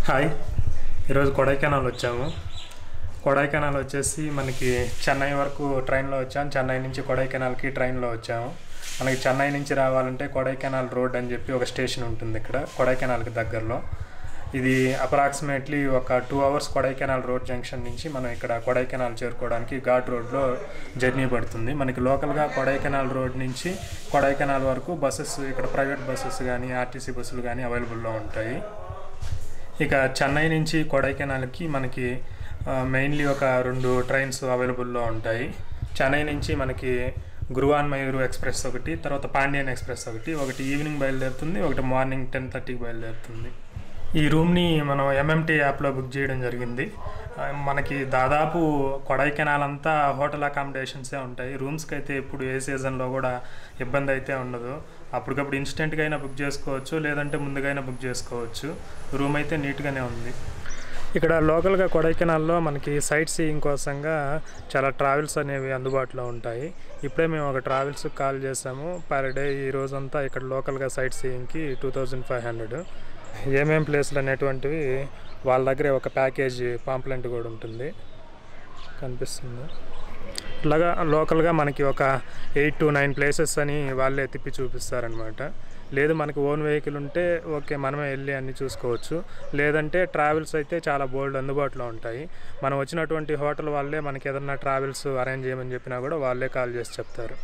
Hi, ఈరోజు కొడైకెనాల్ వచ్చాము. కొడైకెనాల్ వచ్చేసి మనకి చెన్నై వరకు ట్రైన్లో వచ్చాము. చెన్నై నుంచి కొడైకెనాల్కి ట్రైన్లో వచ్చాము. మనకి చెన్నై నుంచి రావాలంటే కొడైకెనాల్ రోడ్ అని చెప్పి ఒక స్టేషన్ ఉంటుంది ఇక్కడ కొడైకెనాల్కి దగ్గరలో. ఇది అప్రాక్సిమేట్లీ ఒక 2 అవర్స్ కొడైకెనాల్ రోడ్ జంక్షన్ నుంచి మనం ఇక్కడ కొడైకెనాల్ చేరుకోవడానికి ఘాట్ రోడ్లో జర్నీ పడుతుంది. మనకి లోకల్గా కొడైకెనాల్ రోడ్ నుంచి కొడైకెనాల్ వరకు బస్సెస్, ఇక్కడ ప్రైవేట్ బస్సెస్ కానీ ఆర్టీసీ బస్సులు కానీ అవైలబుల్లో ఉంటాయి. ఇక చెన్నై నుంచి కొడైకెనాల్కి మనకి మెయిన్లీ ఒక 2 ట్రైన్స్ అవైలబుల్లో ఉంటాయి. చెన్నై నుంచి మనకి గురువాన్ మయూరు ఎక్స్ప్రెస్ ఒకటి, తర్వాత పాండియన్ ఎక్స్ప్రెస్ ఒకటి ఈవినింగ్ బయలుదేరుతుంది, ఒకటి మార్నింగ్ 10:30కి బయలుదేరుతుంది. ఈ రూమ్ని మనం ఎంఎంటీ యాప్లో బుక్ చేయడం జరిగింది. మనకి దాదాపు కొడైకెనాల్ అంతా హోటల్ అకామిడేషన్సే ఉంటాయి. రూమ్స్కి అయితే ఇప్పుడు ఏ సీజన్లో కూడా ఇబ్బంది అయితే ఉండదు. అప్పటికప్పుడు ఇన్స్టెంట్గా అయినా బుక్ చేసుకోవచ్చు, లేదంటే ముందుగా అయినా బుక్ చేసుకోవచ్చు. రూమ్ అయితే నీట్గానే ఉంది. ఇక్కడ లోకల్గా కొడైకెనాల్లో మనకి సైట్ సీయింగ్ కోసంగా చాలా ట్రావెల్స్ అనేవి అందుబాటులో ఉంటాయి. ఇప్పుడే మేము ఒక ట్రావెల్స్కి కాల్ చేసాము. పర్ డే ఈ రోజంతా ఇక్కడ లోకల్గా సైట్ సీయింగ్కి 2500. ఏమేం ప్లేస్లు అనేటువంటివి వాళ్ళ దగ్గరే ఒక ప్యాకేజ్ పాంప్లెంట్ కూడా ఉంటుంది, కనిపిస్తుంది. ఇట్లాగా లోకల్గా మనకి ఒక 8 to 9 ప్లేసెస్ అని వాళ్ళే తిప్పి చూపిస్తారనమాట. లేదు మనకి ఓన్ వెహికల్ ఉంటే ఓకే, మనమే వెళ్ళి అన్నీ చూసుకోవచ్చు. లేదంటే ట్రావెల్స్ అయితే చాలా బోల్డ్ అందుబాటులో ఉంటాయి. మనం వచ్చినటువంటి హోటల్ వాళ్ళే మనకి ఏదన్నా ట్రావెల్స్ అరేంజ్ చేయమని చెప్పినా కూడా వాళ్ళే కాల్ చేసి చెప్తారు.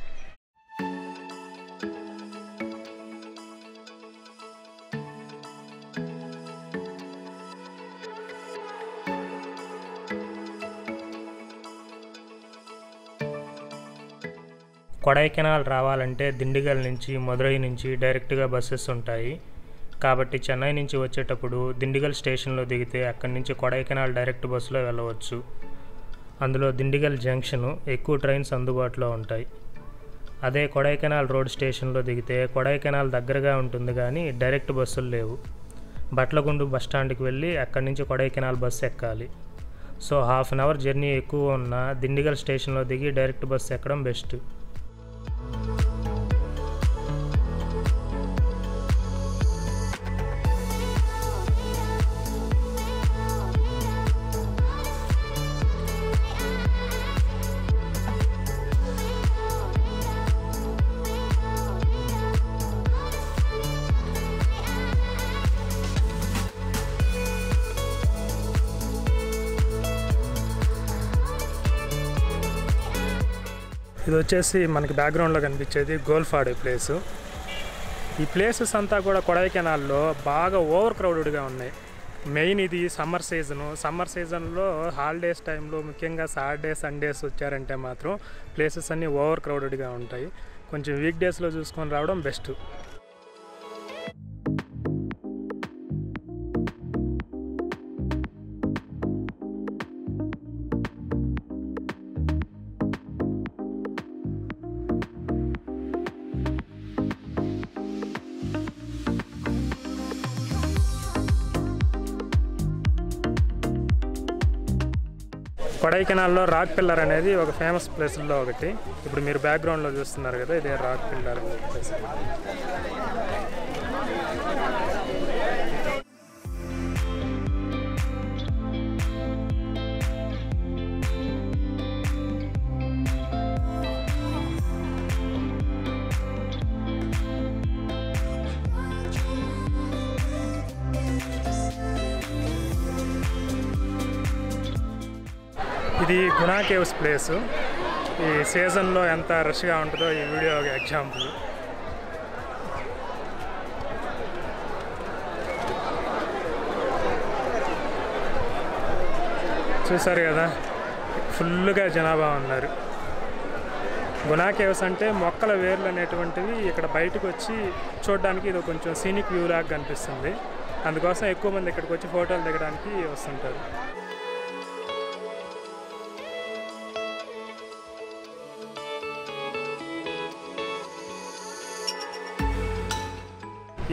కొడైకెనాల్ రావాలంటే దిండిగల్ నుంచి, మదురై నుంచి డైరెక్ట్గా బస్సెస్ ఉంటాయి. కాబట్టి చెన్నై నుంచి వచ్చేటప్పుడు దిండిగల్ స్టేషన్లో దిగితే అక్కడి నుంచి కొడైకెనాల్ డైరెక్ట్ బస్సులో వెళ్ళవచ్చు. అందులో దిండిగల్ జంక్షను ఎక్కువ ట్రైన్స్ అందుబాటులో ఉంటాయి. అదే కొడైకెనాల్ రోడ్ స్టేషన్లో దిగితే కొడైకెనాల్ దగ్గరగా ఉంటుంది కానీ డైరెక్ట్ బస్సులు లేవు. బట్లగుండు బస్టాండ్కి వెళ్ళి అక్కడి నుంచి కొడైకెనాల్ బస్సు ఎక్కాలి. సో 1/2 అవర్ జర్నీ ఎక్కువ ఉన్న దిండిగల్ స్టేషన్లో దిగి డైరెక్ట్ బస్సు ఎక్కడం బెస్ట్. ఇది వచ్చేసి మనకి బ్యాక్గ్రౌండ్లో కనిపించేది గోల్ఫాడే ప్లేసు. ఈ ప్లేసెస్ అంతా కూడా కొడైకెనాల్లో బాగా ఓవర్ క్రౌడెడ్గా ఉన్నాయి. మెయిన్ ఇది సమ్మర్ సీజన్లో హాలిడేస్ టైంలో ముఖ్యంగా సాటర్డే సండేస్ వచ్చారంటే మాత్రం ప్లేసెస్ అన్నీ ఓవర్ క్రౌడెడ్గా ఉంటాయి. కొంచెం వీక్ డేస్లో చూసుకొని రావడం బెస్ట్. కొడైకెనాల్లో రాక్ పిల్లర్ అనేది ఒక ఫేమస్ ప్లేస్లో ఒకటి. ఇప్పుడు మీరు బ్యాక్గ్రౌండ్లో చూస్తున్నారు కదా, ఇదే రాక్ పిల్లర్ అని చెప్పేసి. ఇది గుణా కేవ్స్ ప్లేసు. ఈ సీజన్లో ఎంత రష్గా ఉంటుందో ఈ వీడియో ఒక ఎగ్జాంపుల్. చూసారు కదా, ఫుల్గా జనాభా ఉన్నారు. గుణా కేవ్స్ అంటే మొక్కల వేర్లు అనేటువంటివి ఇక్కడ బయటకు వచ్చి చూడడానికి ఇది కొంచెం సీనిక్ వ్యూ లాగా కనిపిస్తుంది. అందుకోసం ఎక్కువ మంది ఇక్కడికి వచ్చి ఫోటోలు దిగడానికి వస్తుంటారు.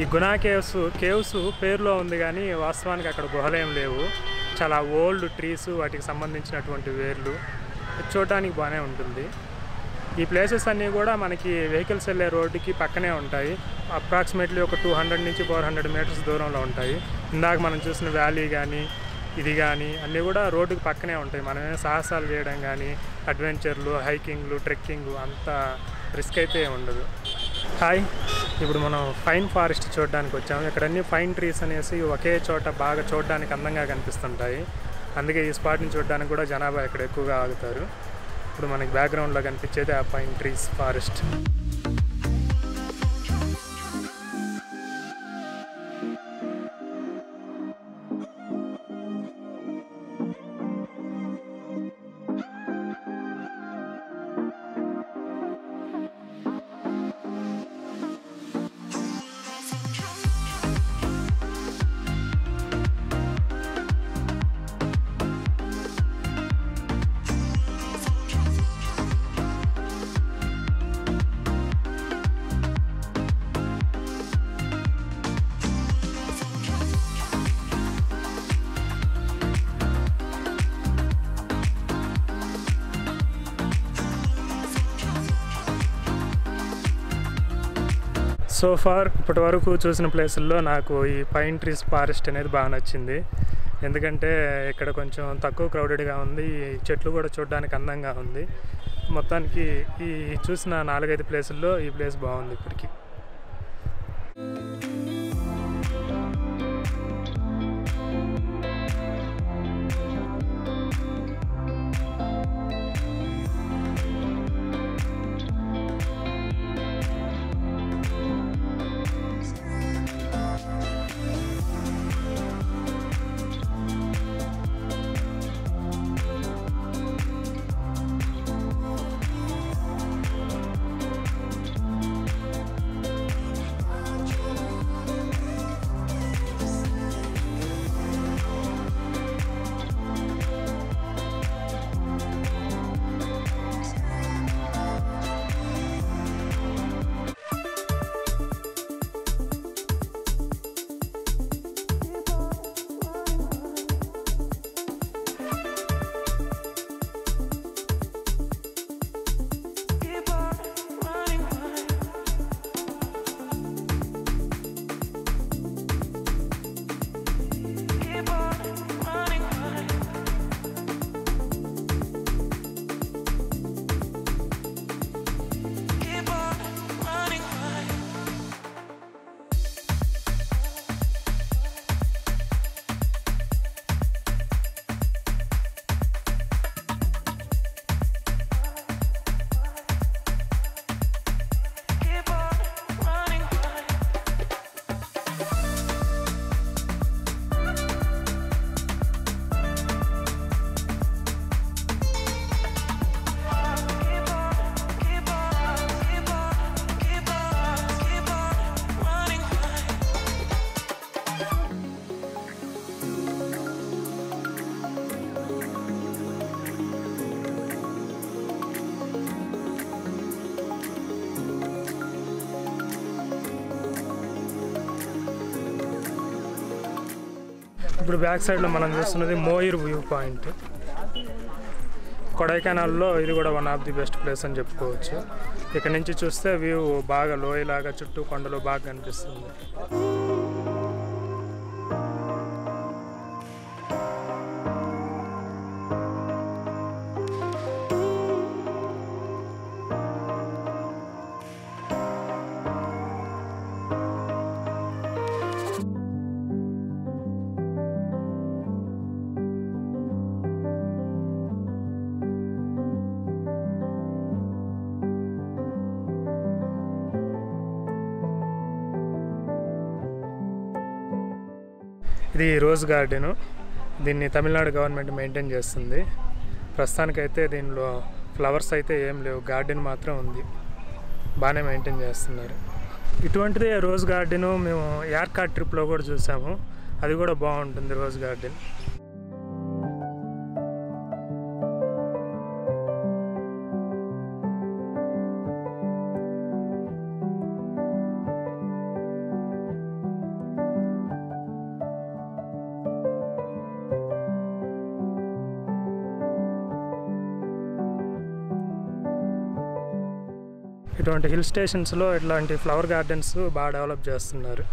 ఈ గుణా కేవ్స్ పేరులో ఉంది కానీ వాస్తవానికి అక్కడ గుహలేం లేవు. చాలా ఓల్డ్ ట్రీస్, వాటికి సంబంధించినటువంటి వేర్లు, చూడటానికి బాగానే ఉంటుంది. ఈ ప్లేసెస్ అన్నీ కూడా మనకి వెహికల్స్ వెళ్ళే రోడ్డుకి పక్కనే ఉంటాయి. అప్రాక్సిమేట్లీ ఒక 200 నుంచి 400 మీటర్స్ దూరంలో ఉంటాయి. ఇందాక మనం చూసిన వ్యాలీ కానీ ఇది కానీ అన్నీ కూడా రోడ్డుకి పక్కనే ఉంటాయి. మనమే సాహసాలు చేయడం కానీ అడ్వెంచర్లు, హైకింగ్లు, ట్రెక్కింగ్ అంత రిస్క్ అయితే ఉండదు. హాయ్, ఇప్పుడు మనం పైన్ ఫారెస్ట్ చూడడానికి వచ్చాము. ఇక్కడ అన్ని పైన్ ట్రీస్ అనేసి ఒకే చోట బాగా చూడడానికి అందంగా కనిపిస్తుంటాయి. అందుకే ఈ స్పాట్ని చూడడానికి కూడా జనాభా ఇక్కడ ఎక్కువగా ఆగుతారు. ఇప్పుడు మనకి బ్యాక్గ్రౌండ్లో కనిపించేది ఆ pine trees forest. So far ఇప్పటి వరకు చూసిన ప్లేసుల్లో నాకు ఈ పైన్ ట్రీస్ ఫారెస్ట్ అనేది బాగా నచ్చింది. ఎందుకంటే ఇక్కడ కొంచెం తక్కువ క్రౌడెడ్గా ఉంది, ఈ చెట్లు కూడా చూడడానికి అందంగా ఉంది. మొత్తానికి ఈ చూసిన 4-5 ప్లేసుల్లో ఈ ప్లేస్ బాగుంది ఇప్పటికి. ఇప్పుడు బ్యాక్ సైడ్లో మనం చూస్తున్నది మోయిర్ వ్యూ పాయింట్. కొడైకెనాల్లో ఇది కూడా one of the best place అని చెప్పుకోవచ్చు. ఇక్కడ నుంచి చూస్తే వ్యూ బాగా లోయలాగా చుట్టూ కొండలు బాగా కనిపిస్తుంది. ఇది రోజ్ గార్డెను. దీన్ని తమిళనాడు గవర్నమెంట్ మెయింటైన్ చేస్తుంది. ప్రస్తుతానికైతే దీనిలో ఫ్లవర్స్ అయితే ఏం లేవు, గార్డెన్ మాత్రం ఉంది. బాగానే మెయింటైన్ చేస్తున్నారు. ఇటువంటిదే రోజ్ గార్డెను మేము యార్కాట్ ట్రిప్లో కూడా చూసాము. అది కూడా బాగుంటుంది రోజ్ గార్డెన్. ఇటువంటి హిల్ స్టేషన్స్లో ఇట్లాంటి ఫ్లవర్ గార్డెన్స్ బాగా డెవలప్ చేస్తున్నారు.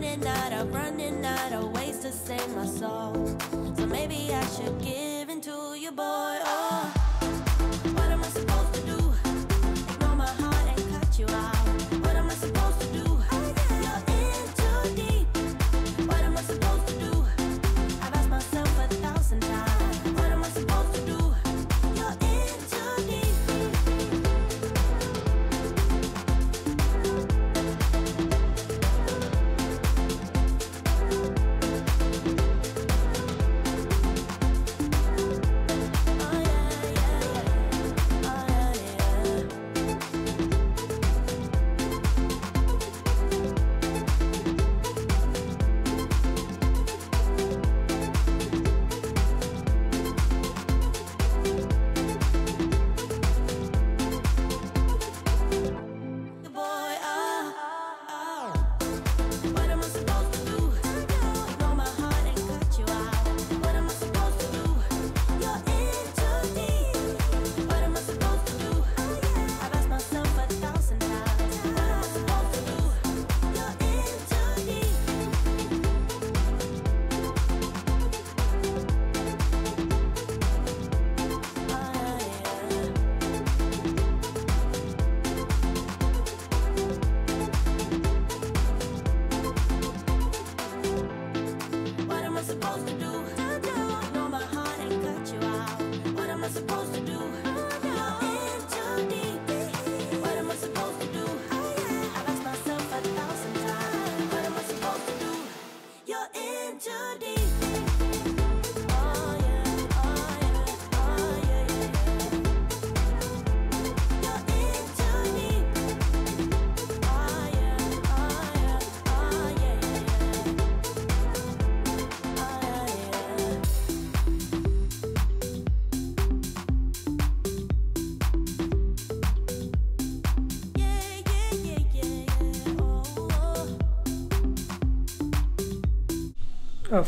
running out of ways to save my soul. So maybe I should give in to you, boy. Oh, what am I supposed to do? Ignore my heart and cut you out. What am I supposed to do? You're in too deep. What am I supposed to do? I've asked myself 1,000 times. What am I supposed to do? You're in too deep.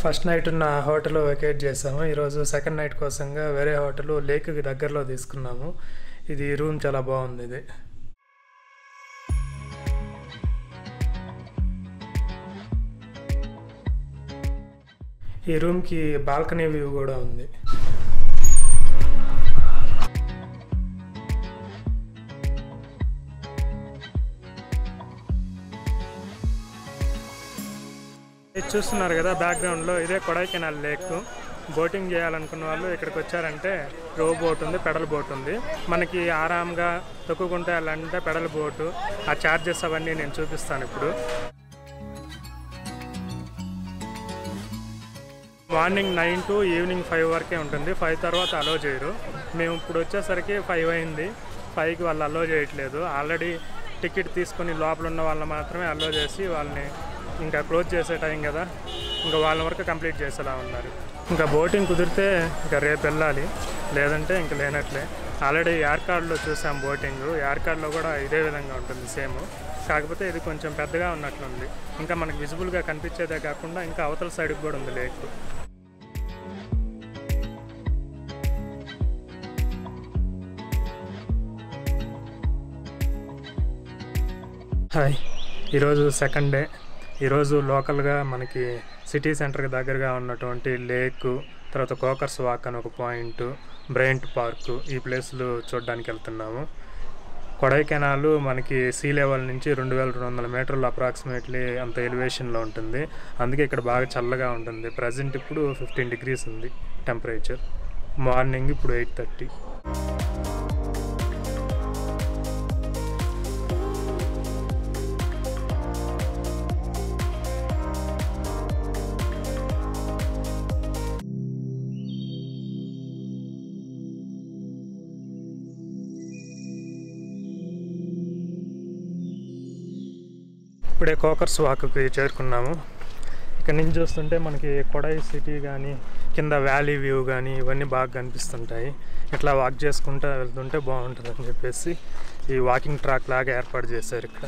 First night ఉన్న hotel vacate చేసాము. ఈరోజు second night కోసంగా వేరే hotel లేక్కి దగ్గరలో తీసుకున్నాము. ఇది room చాలా బాగుంది. ఇది ఈ రూమ్కి బాల్కనీ వ్యూ కూడా ఉంది. ఇది చూస్తున్నారు కదా బ్యాక్గ్రౌండ్లో, ఇదే కొడైకెనాల్ లేక్. బోటింగ్ చేయాలనుకున్న వాళ్ళు ఇక్కడికి వచ్చారంటే రో బోట్ ఉంది, పెడల్ బోట్ ఉంది. మనకి ఆరాంగా తొక్కుకుంటే వెళ్ళాలంటే పెడల్ బోటు. ఆ ఛార్జెస్ అవన్నీ నేను చూపిస్తాను ఇప్పుడు. మార్నింగ్ 9 to ఈవినింగ్ 5 వరకే ఉంటుంది. 5 తర్వాత అలో చేయరు. మేము ఇప్పుడు వచ్చేసరికి 5 అయింది. 5కి వాళ్ళు అలో చేయట్లేదు. ఆల్రెడీ టికెట్ తీసుకొని లోపల ఉన్న వాళ్ళు మాత్రమే అలో చేసి వాళ్ళని ఇంకా క్లోజ్ చేసే టైం కదా, ఇంకా వాళ్ళ వరకు కంప్లీట్ చేసేలా ఉన్నారు. ఇంకా బోటింగ్ కుదిరితే ఇంకా రేపు వెళ్ళాలి, లేదంటే ఇంకా లేనట్లే. ఆల్రెడీ యార్కాడ్లో చూసాం బోటింగ్. యార్కాడ్లో కూడా ఇదే విధంగా ఉంటుంది సేమ్, కాకపోతే ఇది కొంచెం పెద్దగా ఉన్నట్లుంది. ఇంకా మనకు విజిబుల్గా కనిపించేదే కాకుండా ఇంకా అవతల సైడ్కి కూడా ఉంది లేక్. హాయ్, ఈరోజు సెకండ్ డే. ఈరోజు లోకల్గా మనకి సిటీ సెంటర్కి దగ్గరగా ఉన్నటువంటి లేక్, తర్వాత కోకర్స్ వాక్ అని ఒక పాయింట్, బ్రైంట్ పార్కు, ఈ ప్లేస్లు చూడడానికి వెళ్తున్నాము. కొడైకెనాల్ మనకి సీ లెవెల్ నుంచి 2200 మీటర్లు అప్రాక్సిమేట్లీ అంత ఎలివేషన్లో ఉంటుంది. అందుకే ఇక్కడ బాగా చల్లగా ఉంటుంది. ప్రజెంట్ ఇప్పుడు 15 degrees ఉంది టెంపరేచర్. మార్నింగ్ ఇప్పుడు 8:30. ఇప్పుడే కోకర్స్ వాక్కి చేరుకున్నాము. ఇక్కడ నుంచి చూస్తుంటే మనకి కొడై సిటీ కానీ కింద వ్యాలీ వ్యూ కానీ ఇవన్నీ బాగా కనిపిస్తుంటాయి. ఇట్లా వాక్ చేసుకుంటూ వెళ్తుంటే బాగుంటుందని చెప్పేసి ఈ వాకింగ్ ట్రాక్ లాగా ఏర్పాటు చేశారు ఇక్కడ.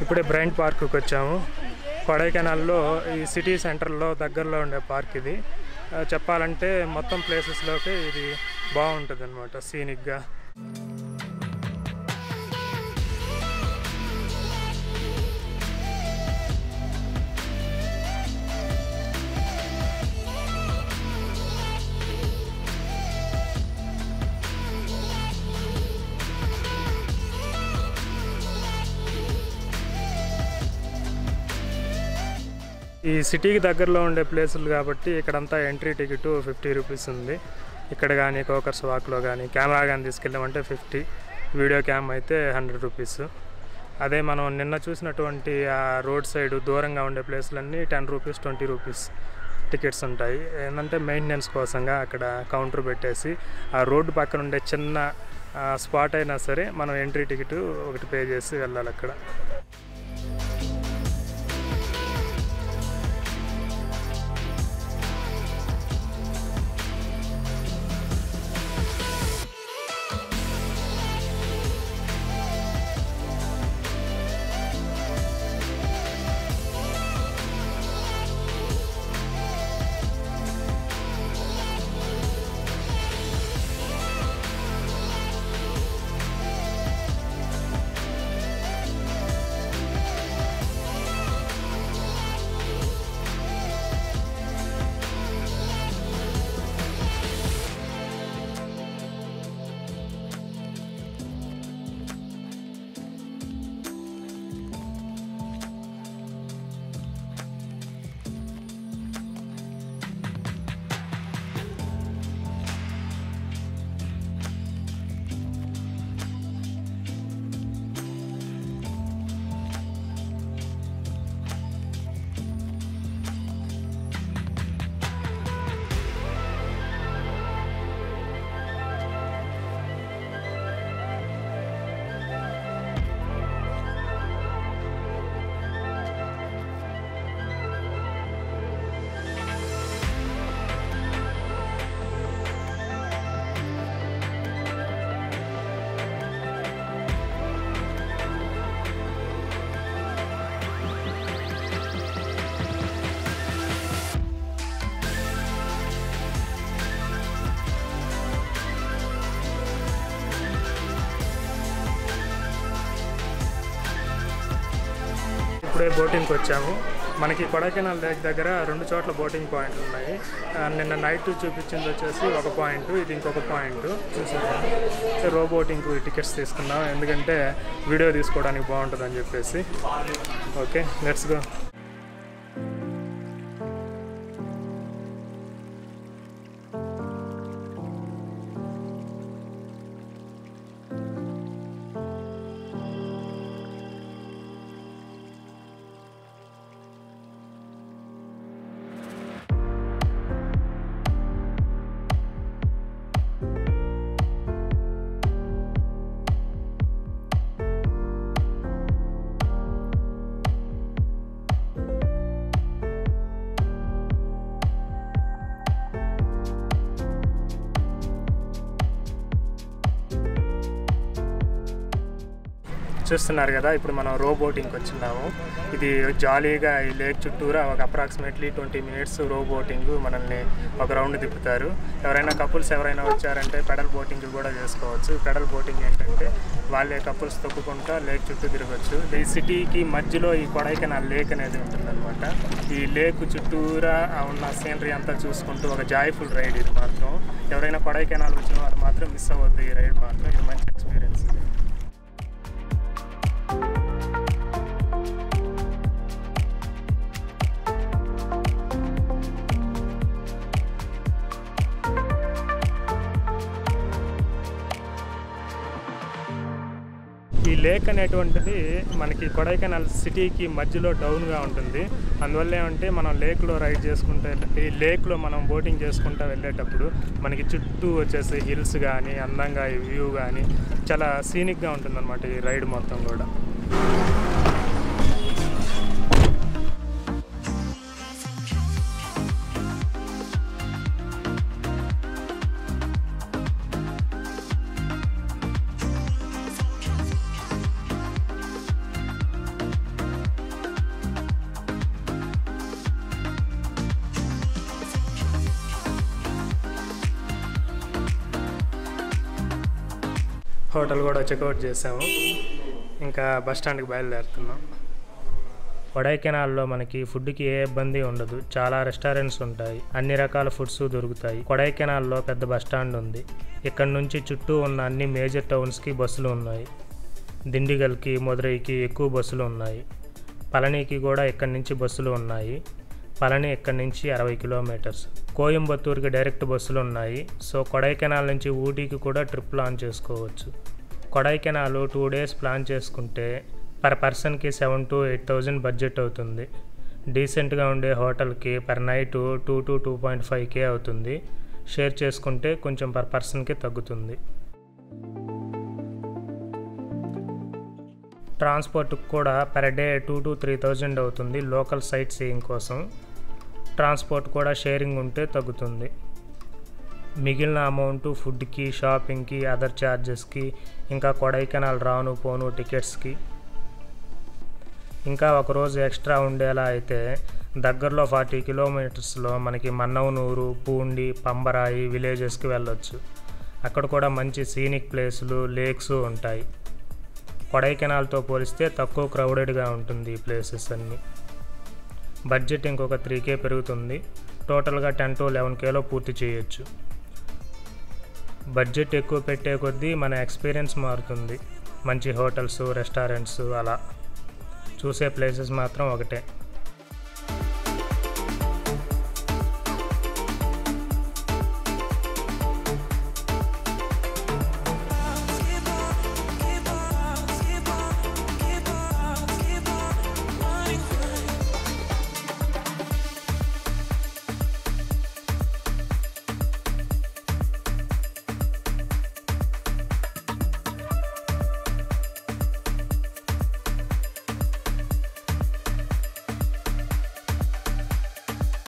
ఇప్పుడే బ్రైన్ పార్క్కి వచ్చాము. కొడైకెనాల్లో ఈ సిటీ సెంటర్లో దగ్గరలో ఉండే పార్క్ ఇది. చెప్పాలంటే మొత్తం ప్లేసెస్లోకి ఇది బాగుంటుంది అనమాట సీనిక్గా. ఈ సిటీకి దగ్గరలో ఉండే ప్లేసులు కాబట్టి ఇక్కడంతా ఎంట్రీ టికెట్ 50 రూపీస్ ఉంది. ఇక్కడ కానీ కోకర్స్ వాక్లో కానీ కెమెరా కానీ తీసుకెళ్ళామంటే 50, వీడియో క్యామ్ అయితే 100 రూపీస్. అదే మనం నిన్న చూసినటువంటి ఆ రోడ్ సైడ్ దూరంగా ఉండే ప్లేసులన్నీ 10 రూపీస్ 20 రూపీస్ టికెట్స్ ఉంటాయి. ఏంటంటే మెయింటెనెన్స్ కోసంగా అక్కడ కౌంటర్ పెట్టేసి ఆ రోడ్డు పక్కన ఉండే చిన్న స్పాట్ అయినా సరే మనం ఎంట్రీ టికెట్ ఒకటి పే చేసి వెళ్ళాలి అక్కడ. ఇప్పుడే బోటింగ్కి వచ్చాము. మనకి కొడైకెనాల్ లేక్ దగ్గర 2 చోట్ల బోటింగ్ పాయింట్లు ఉన్నాయి. నిన్న నైట్ చూపించింది వచ్చేసి ఒక పాయింట్, ఇది ఇంకొక పాయింట్. చూసాము రో బోటింగ్కి టికెట్స్ తీసుకున్నాం, ఎందుకంటే వీడియో తీసుకోవడానికి బాగుంటుందని చెప్పేసి. Okay, let's go. చూస్తున్నారు కదా, ఇప్పుడు మనం రో బోటింగ్కి వచ్చినాము. ఇది జాలీగా ఈ లేక్ చుట్టూరా ఒక అప్రాక్సిమేట్లీ 20 మినిట్స్ రో బోటింగ్ మనల్ని ఒక రౌండ్ తిప్పుతారు. ఎవరైనా కపుల్స్ ఎవరైనా వచ్చారంటే పెడల్ బోటింగ్ కూడా చేసుకోవచ్చు. పెడల్ బోటింగ్ ఏంటంటే వాళ్ళే కపుల్స్ తొక్కుకుంటా లేక్ చుట్టూ తిరగచ్చు. ఈ సిటీకి మధ్యలో ఈ కొడైకెనాల్ లేక్ అనేది ఉంటుందన్నమాట. ఈ లేక్ చుట్టూరా ఉన్న సీనరీ అంతా చూసుకుంటూ ఒక జాయ్ఫుల్ రైడ్ ఇది మాత్రం. ఎవరైనా కొడైకెనాల్ వచ్చిన వారు మాత్రం మిస్ అవ్వద్దు ఈ రైడ్ మాత్రం. ఇది మంచి ఎక్స్పీరియన్స్. ఈ లేక్ అనేటువంటిది మనకి కొడైకెనాల్ సిటీకి మధ్యలో డౌన్గా ఉంటుంది. అందువల్ల ఏమంటే మనం లేక్లో రైడ్ చేసుకుంటే, ఈ లేక్లో మనం బోటింగ్ చేసుకుంటూ వెళ్ళేటప్పుడు మనకి చుట్టూ వచ్చేసి హిల్స్ కానీ అందంగా ఈ వ్యూ కానీ చాలా సీనిక్గా ఉంటుందన్నమాట ఈ రైడ్ మొత్తం కూడా. హోటల్ కూడా చెక్అవుట్ చేసాము. ఇంకా బస్ స్టాండ్కి బయలుదేరుతున్నాం. కొడైకెనాల్లో మనకి ఫుడ్కి ఏ ఇబ్బంది ఉండదు. చాలా రెస్టారెంట్స్ ఉంటాయి, అన్ని రకాల ఫుడ్స్ దొరుకుతాయి. కొడైకెనాల్లో పెద్ద బస్ స్టాండ్ ఉంది. ఇక్కడ నుంచి చుట్టూ ఉన్న అన్ని మేజర్ టౌన్స్కి బస్సులు ఉన్నాయి. దిండిగల్కి, మదురైకి ఎక్కువ బస్సులు ఉన్నాయి. పళనికి కూడా ఇక్కడి నుంచి బస్సులు ఉన్నాయి. పళని ఇక్కడి నుంచి 60 కిలోమీటర్స్. కోయంబత్తూరుకి డైరెక్ట్ బస్సులు ఉన్నాయి. సో కొడైకెనాల్ నుంచి ఊటీకి కూడా ట్రిప్ ప్లాన్ చేసుకోవచ్చు. కొడైకెనాల్ 2 డేస్ ప్లాన్ చేసుకుంటే పర్ పర్సన్కి 7,000 to 8,000 బడ్జెట్ అవుతుంది. డీసెంట్గా ఉండే హోటల్కి పర్ నైట్ 2 to 2.5K అవుతుంది. షేర్ చేసుకుంటే కొంచెం పర్ పర్సన్కి తగ్గుతుంది. ట్రాన్స్పోర్ట్కి కూడా పర్ డే 2 to 3,000 అవుతుంది లోకల్ సైట్ సీయింగ్ కోసం. ట్రాన్స్పోర్ట్ కూడా షేరింగ్ ఉంటే తగ్గుతుంది. మిగిలిన అమౌంట్ ఫుడ్కి, షాపింగ్కి, అదర్ ఛార్జెస్కి, ఇంకా కొడైకెనాల్ రాను పోను టికెట్స్కి. ఇంకా ఒకరోజు ఎక్స్ట్రా ఉండేలా అయితే దగ్గరలో 40 కిలోమీటర్స్లో మనకి మన్నవనూరు, పూండి, పంబరాయి విలేజెస్కి వెళ్ళొచ్చు. అక్కడ కూడా మంచి సీనిక్ ప్లేసులు, లేక్స్ ఉంటాయి. కొడైకెనాల్తో పోలిస్తే తక్కువ క్రౌడెడ్గా ఉంటుంది ఈ ప్లేసెస్ అన్నీ. బడ్జెట్ ఇంకొక 3K పెరుగుతుంది. టోటల్గా 10 to 11Kలో పూర్తి చేయొచ్చు. బడ్జెట్ ఎక్కువ పెట్టే కొద్దీ మన ఎక్స్పీరియన్స్ మారుతుంది. మంచి హోటల్స్, రెస్టారెంట్స్, అలా చూసే ప్లేసెస్ మాత్రం ఒకటే.